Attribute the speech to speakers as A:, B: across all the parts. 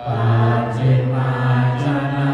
A: ปัจฉิมาชนะ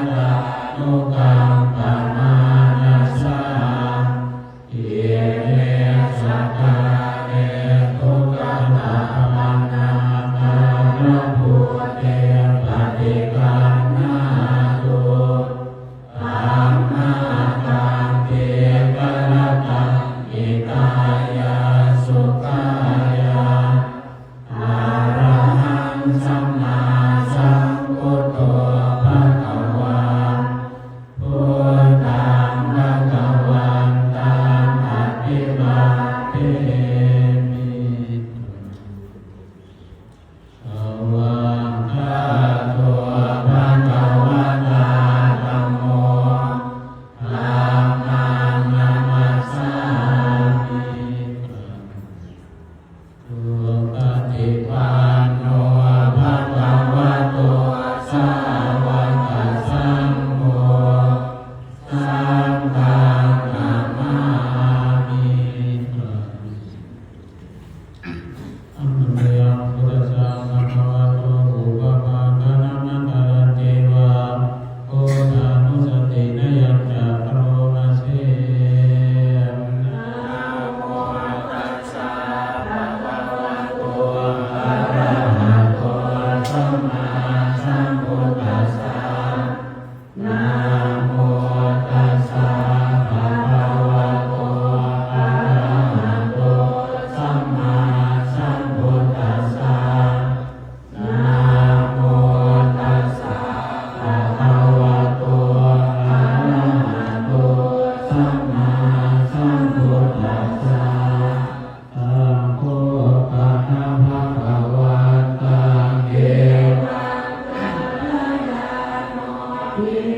A: พุ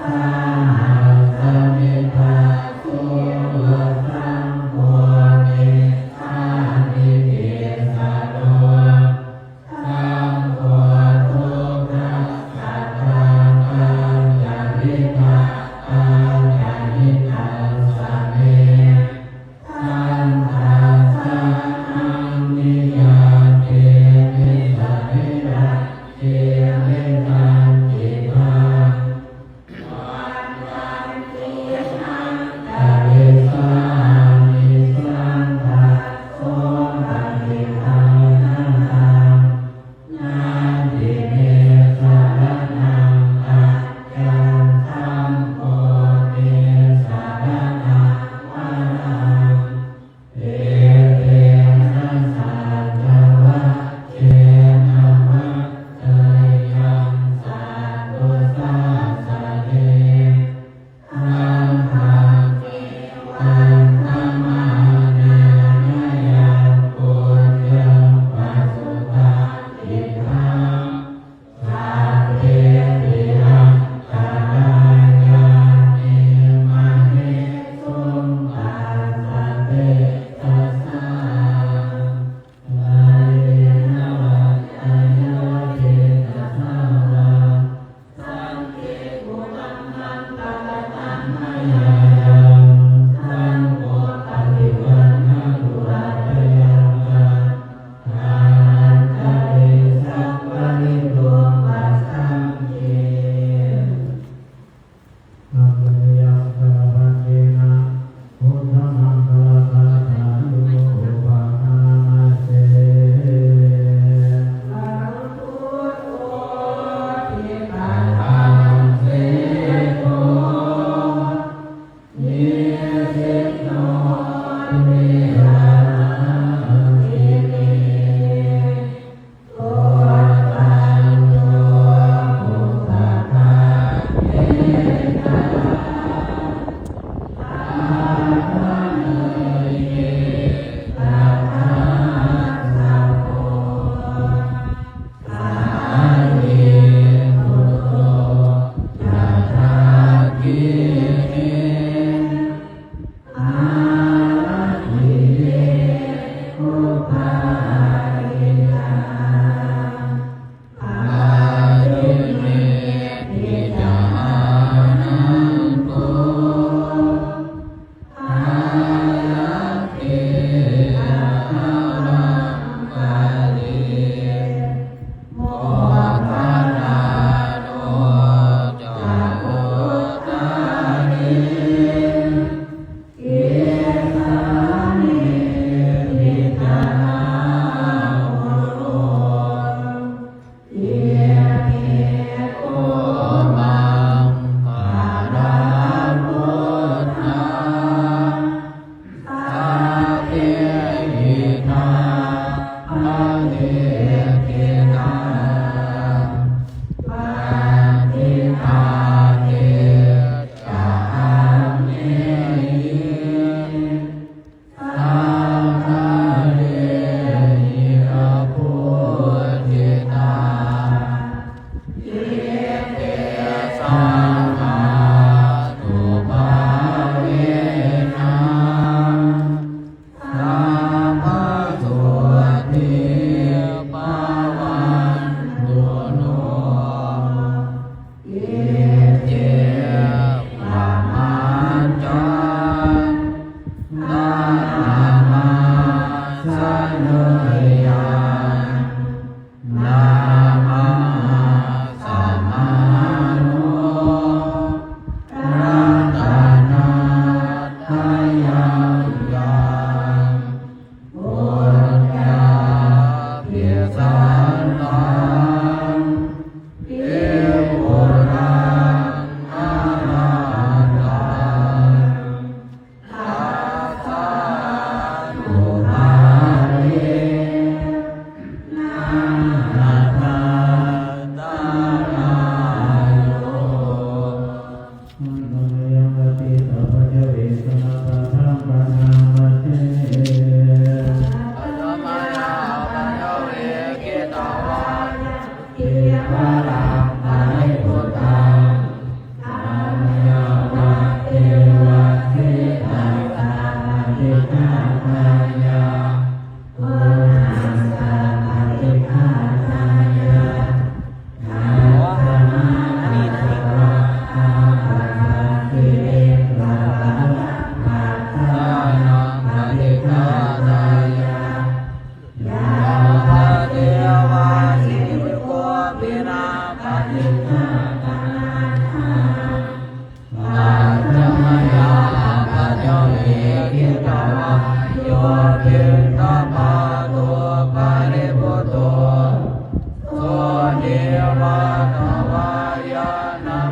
A: น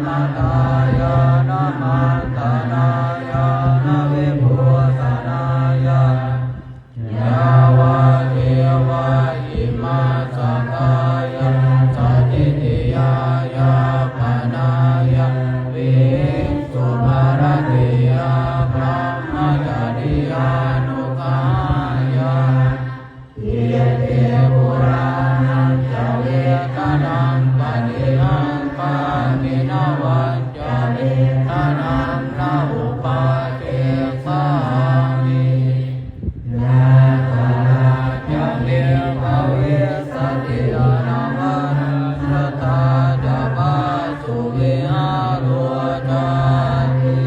A: มัตตายานะมัตตนายานะวิภูตนายายาวะเทวะอิมาสกายะสัจจิติยายาปนายาวิสุภารติยาพระมจริยานุกายาเยเตปุรานันจเวทนังปฏิหังปามินาวัจจเวทนังนาอุปาเทสามิยะตระจัมเมภเวสติอนามาสตาจปาสุวิหารุจาติ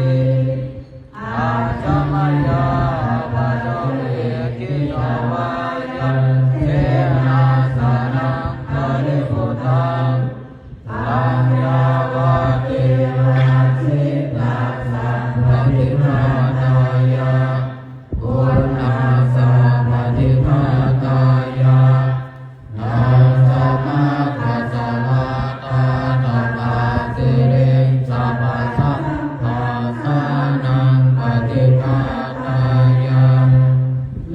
A: อาจามยาปะจเวกิจวายะเทนะสานังปริพุทธังสัญญาวะตินาสิตัสสะปฏิภาณายะปุณณาสัมปฏิภาณายะนาสัมมาทัสสะวะตาตัปาสิริสัพพะสัมมาสานังปฏิภาณายะ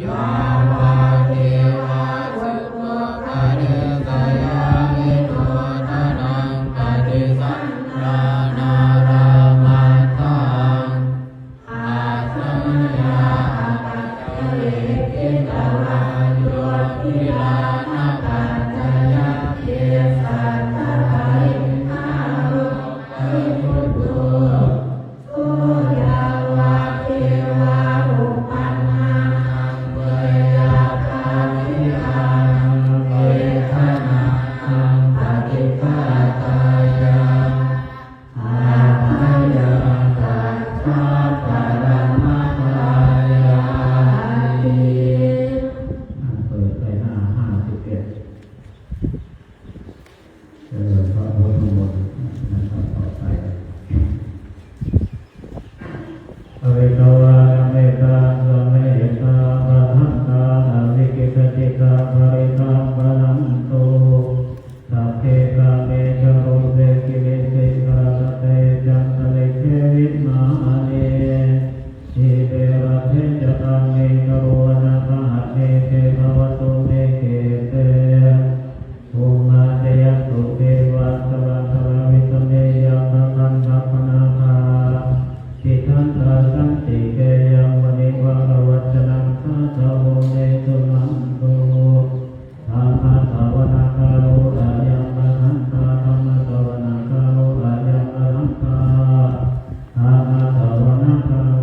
A: ยาวะเทวะสุขปะเรกายาวิโนทนังปฏิสันรานารามัตตังอาสัญญาปัจจเวกิตวาโยทิลานะปัจจยะเกสัตถะไทยนาโลกยุตโตสุยาวะเทวะอุปันนานังเวยาภาวิหาเวทนานังปฏิภาตายาอาภยังตัสสะปรมัตถายามิเปิดไปหน้า51เจริญพระพุทธมนต์นะครับต่อไปอเวทวาเมตาสเมตาปะหังตาอวิกิตติกาภริตาปะนันโตสัพเพกาเมจโรเสกิเลสิกาลเตจันตเลเทวิมาเนชีเตระเทจตังเมกโรนะภะเนเทภวตุเมเกเตภูมาเตยตุเทวะสวะทววิสเมยังนันทัพนาคาทิทันตาสันติเกยังวนิวะวัจนังคาตาโวเนตุนันโตธรรมะภาวนาคาโลอายังมหันตาธรรมะภาวนาคาโลอายังอรังคาธรรมะภาวนาคาโล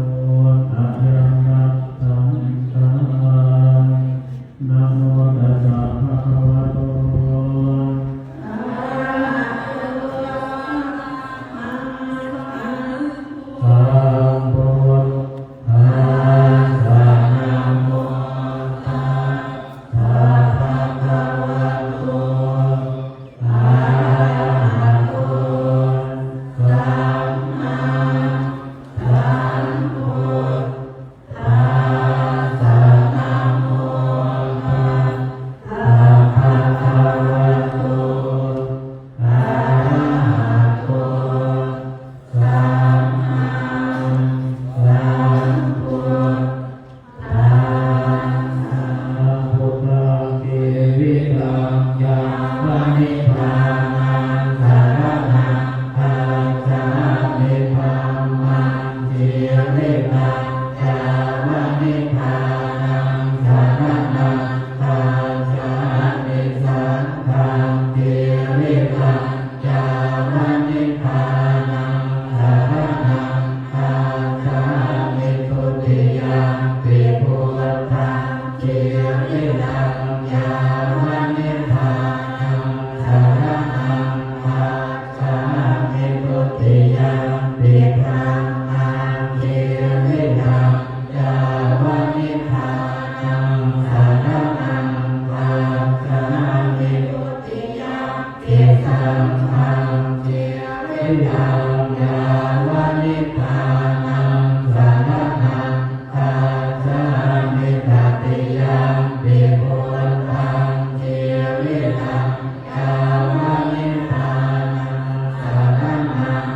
A: อายังมัตตังตานะโมตัสสะภะคะวะโตสัมพุทธัสสะนะโมตัสสะภะคะวะโตอะระหะโตสัมมาสัมพุทธัสสะนะโมตัสสะภะคะวะโตอะระหะโตสัมมาสัมพุทธัสสะพุทธังชีวิตังยังวะนิพพานังสารนังอาจามิธัมมังชีวิตังยังวะนิพพานังสารนังอาจามิสังฆังชีวิตังยังวะนิพพานังสารนังอาจามิทุติยมปิพุทธังชีวิตังยังวะนิพพานังสารนังอาจามิทุติยมปิธัมมังชีวิตังยังวะนิพพานังสารนังอาจามิทุติยมปิธัมมังชีวิตังยังวะนิพพานังสารนังอาจามิตติยมปิพุทธังชีวิตังยังวะนิพพานังสารนัง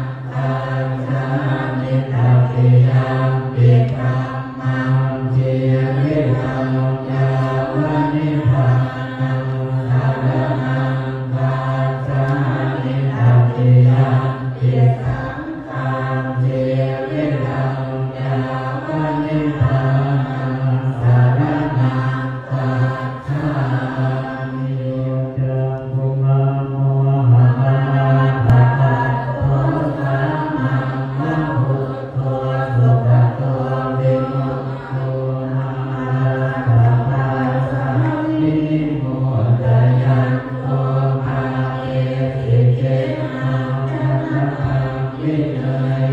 A: วิเน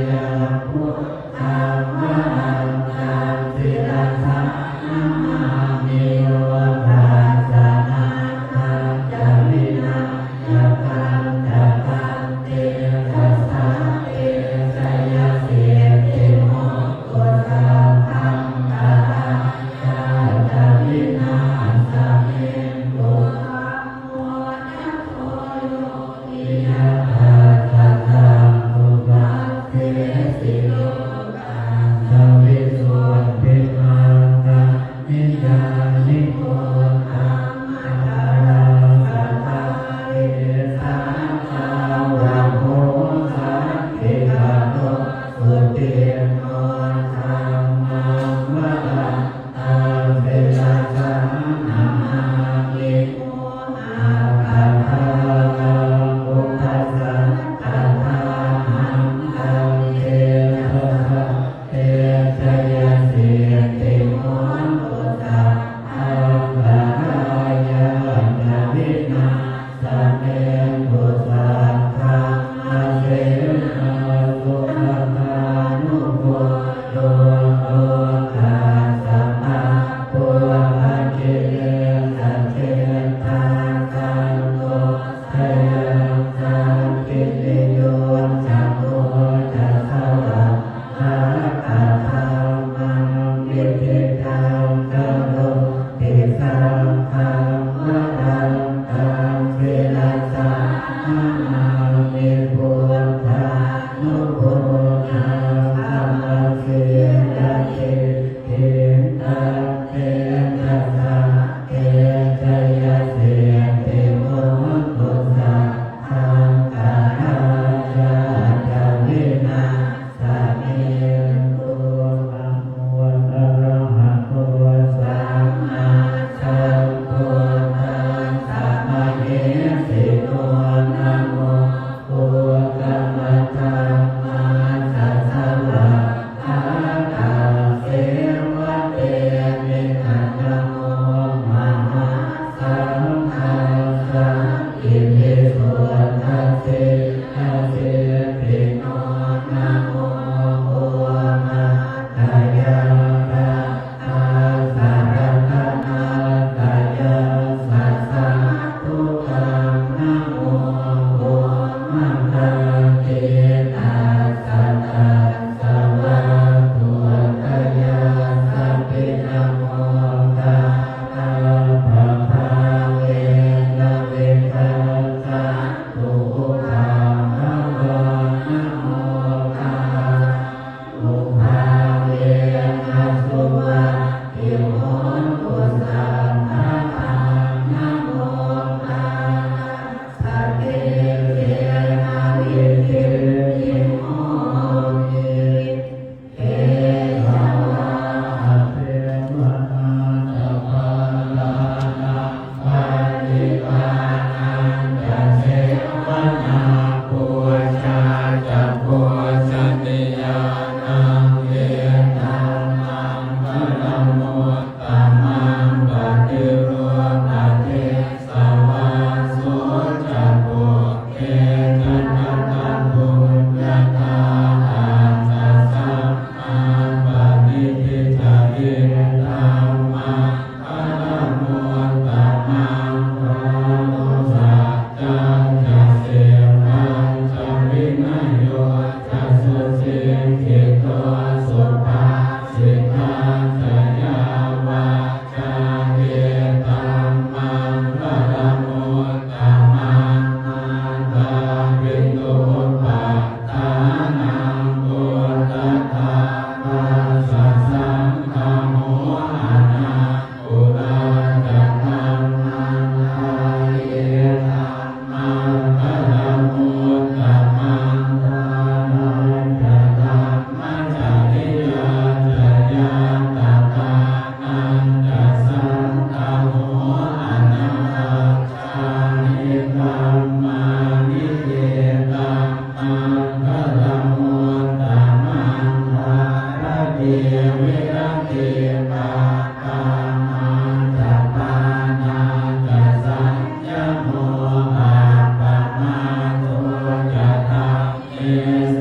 A: ยพุทธังวรังตังศิรสะนะมามิโยทัสสะนะทัสสะวินาศกังจะกังเตทัสสะเอสยเสติโมกุสังฆังตะทังยาตะวินาศเมตุธัมโมนะโทโยติยะทัสสะธังสุภัสสิ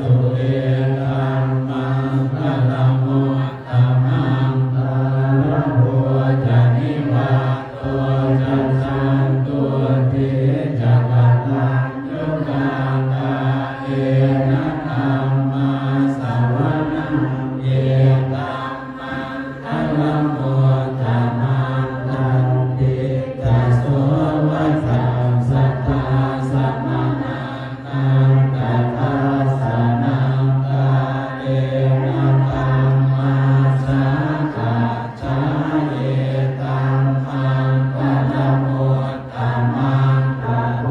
A: สุเอตัมมังพลังโมตัมมังตาระโหจะนิวาโตจันสันตุเทจักตังยุกังกาเอนะธัมมาสวนังเยตัมมังพลังโมตัมมังตันติตัสโสวัสสัมสัตตาสัมมานังกัตตาสานังกาเอนะธัมมาสากัจจาเยตัมมังพลังโมตัมมังพระโพ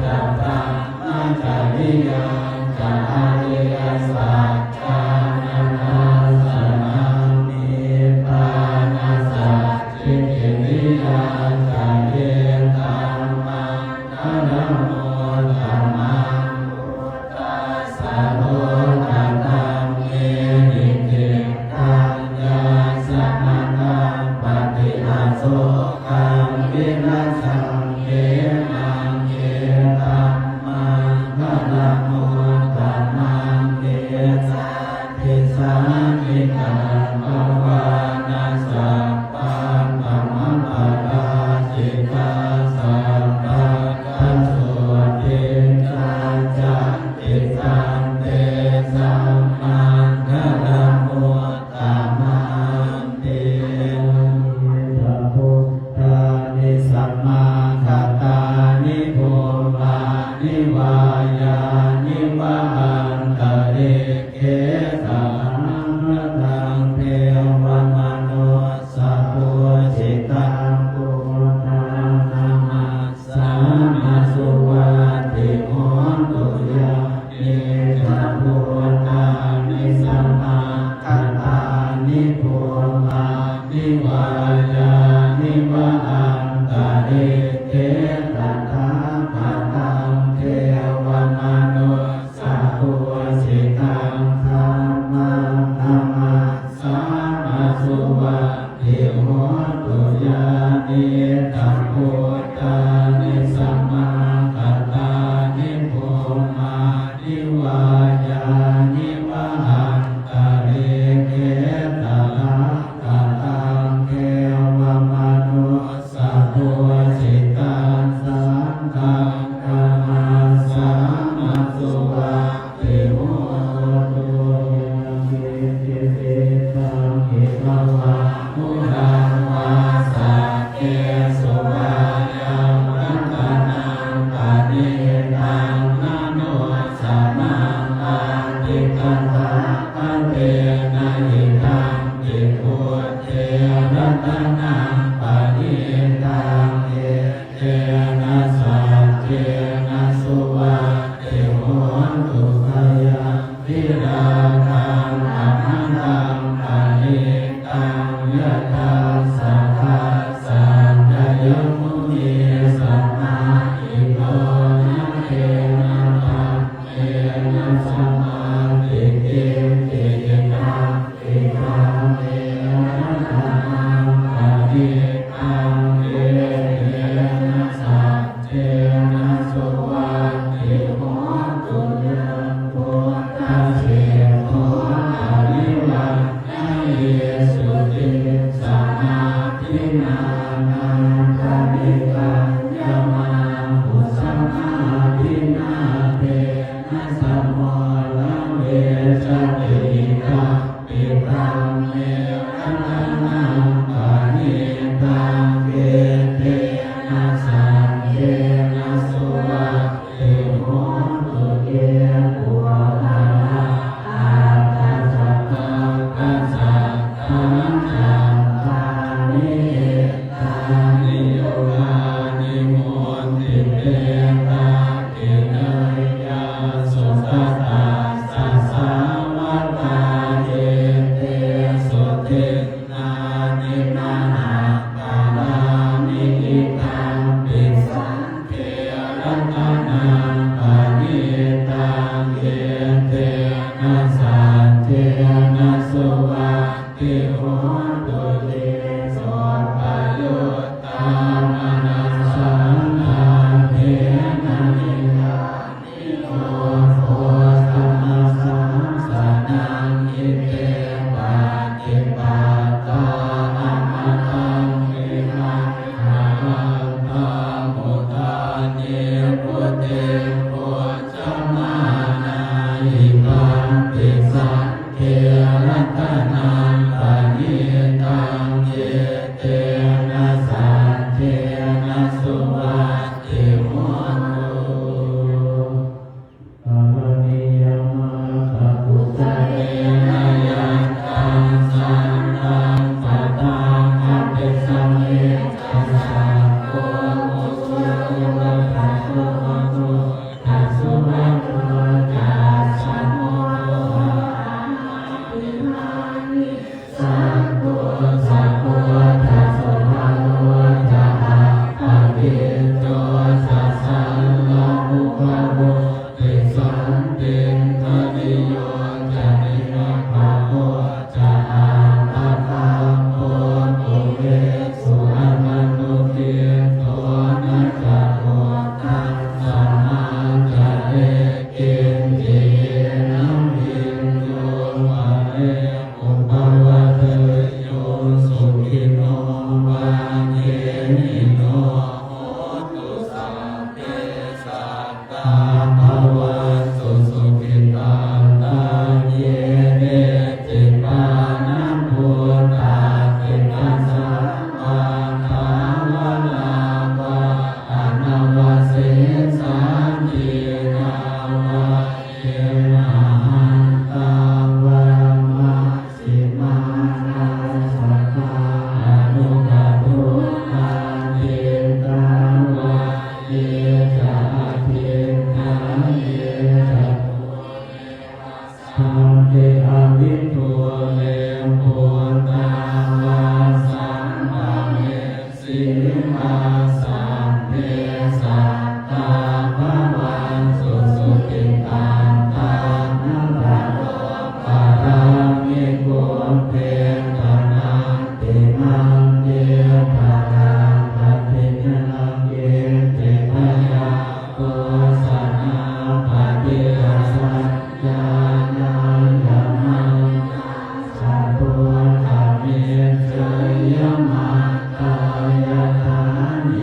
A: ธิตัมมัจจริยังจาริยสัจจานันทสนังนิพพานัสสะจิตติยาจาเยตัมมังพลังโมตัมมังพุทธัสสะโลกตังเมนิเกตัญญาสัมมานังปฏิอาโสกังวินัสสังเขมังเยตัมมังพลังโมตัมมังเทสัพพิสามิกังภวานัสสะปังธัมมังปะปาจิตาสัพพะกัสสุติกัจจันติสันเตสัมมังพลังโมตัมมังเทพระพุทธานิสัมมากัตตานิโภมานิวายานิวะหันตะเรเกสังพระตังเทวมโนสัพพุจิตังปุถานามัสสามาสุวัติโหตุยะเยสัพพุทธานิสัมมากัตตานิโภมานิวายานิวะหันตะเรเกตัทธาภะตังเทวมโนสัพพุจิตังธัมมังธัมมัสสามาสุวัติโหตุยะเยสัพพุทธานิสัมมากัตตานิโภมานิวายานิวะหันตะเรเกตัทธาภะตังเทวมโนสัพพุจิตังสังฆังธัมมัสสามาสุวัติโหตุยังเกติเตตังหิภวะมุนังวาสัพเพสุวายังรัตนังปะนิตังนะโนสัมมังอาทิกัตถาอันเตนะหิตังปิพุทเทรัตนังปะนิตังเอเตนะสัจเจนะสุวัติโหตุขยังพิราคังธัมมังปะนิตังยะถาสัพพะสัจจยมุนีสัมมาอิโตนะเทนะธัมเมนะสัมมาทิฏฐิติตังติตังเมนะธัมมังปะนิตังเยเตนะสัจเจนะสุวัติโหตุยังพุทธเสโทอริวัณนะเยสุติสัมมาทิฏฐานังปะนิตังยมังอุสัมมาทิฏฐาเตนะสัมโมละเวชติกะปิตังเมรัตนังปะนิตังเกเตนะสังเกนะสุวัติโหตุเกปุวะนา
B: ธรรมเทอวิทูเลปุตตาวาสังฆเมสิมาสัมเพสัตตาภวันสุสุขิตาตานังระโลปารามิโกเทตนังติมังเยภารังปฏิฆนังเยเจตยาโกสนาปฏิยัสสัจจายายามังสัพพุทธเมเสยมัตตายธานิ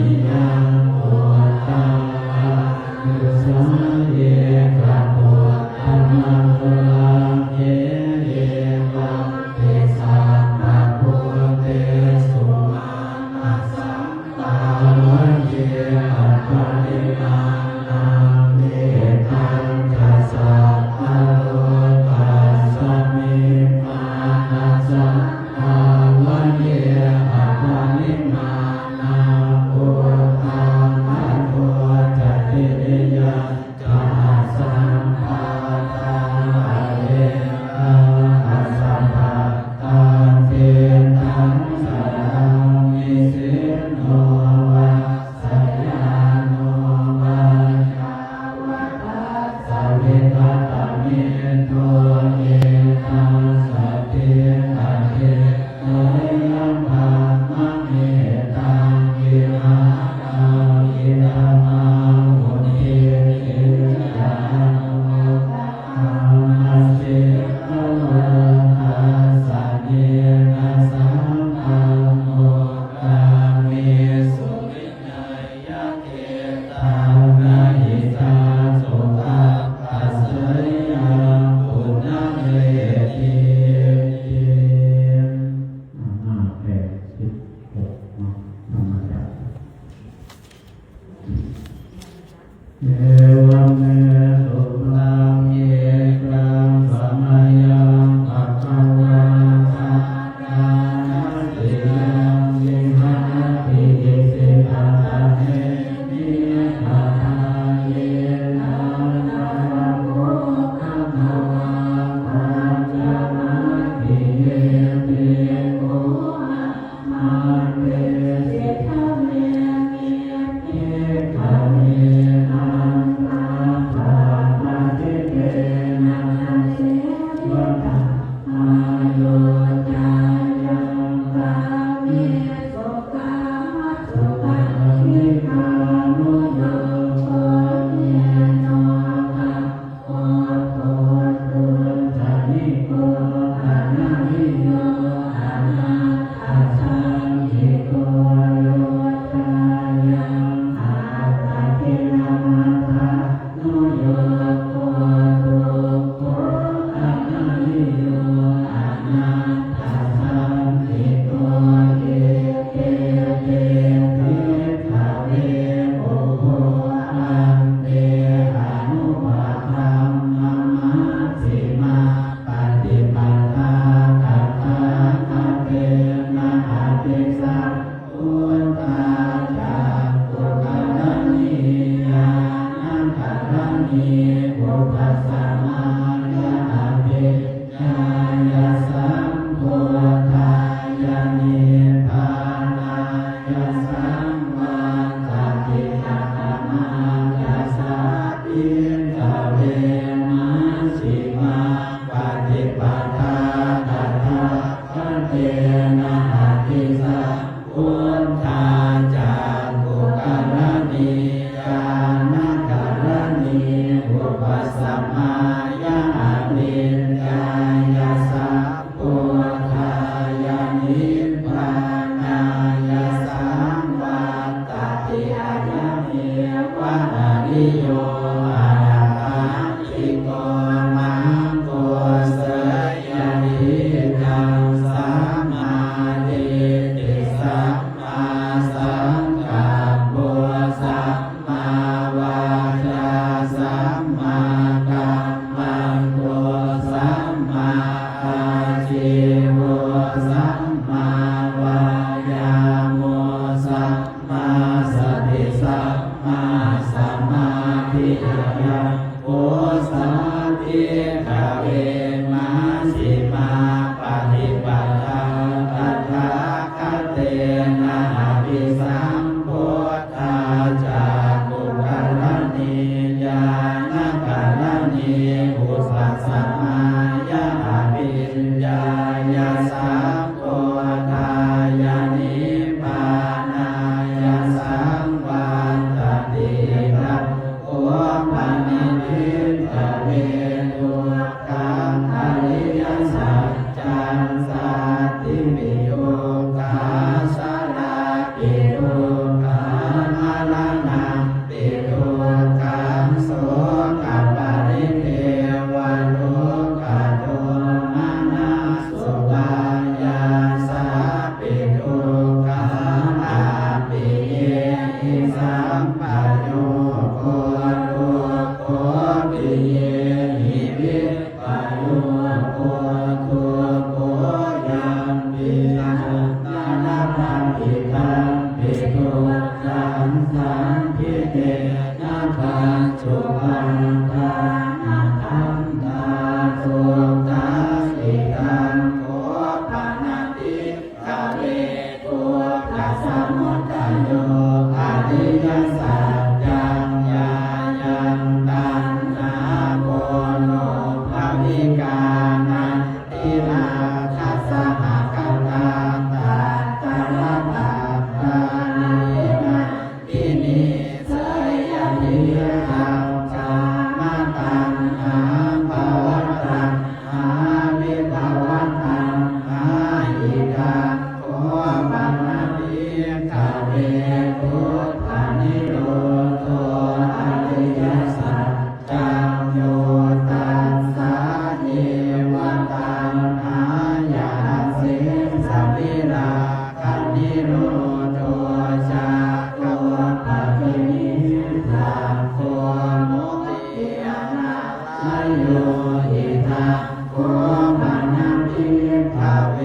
B: ปันนังทิภาเว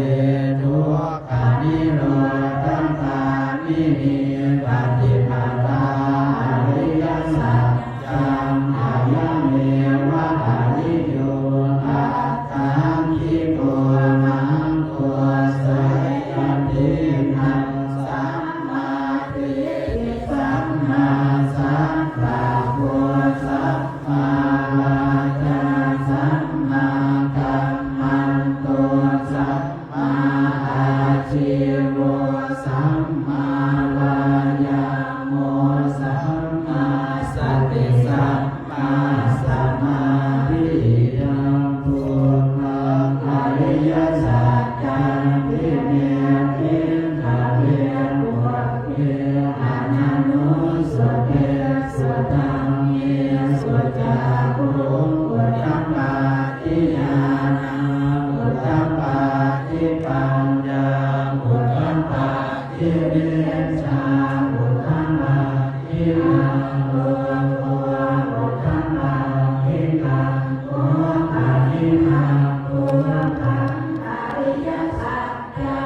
B: ทุกขานิโรธคามินิปฏิปทาอริยสัจจังอายะเมวะอริโยอัตถังคิโกมังโกสัยยตินังสัมมาทิฏฐิสัมมาสังฆังโพสัมมาวาจาสัมมากัมมันโตสัมมาอาชีวสัมมาวายาโมสัมมาสติสัมมาสมาธิยังพุทธังอริยสัจจังทิเมทิภาเวปุเกอนันโนสุเกสุตังเยสุจักขุปุถธัมปาทิญาณังปุถธัมปาทิปัญญาปุถธัมปาทิเวชชาปุถธัมปาทิมังโลโกปุถธัมปาทิกังโกปาทิมังปุถธังอริยสัจจัง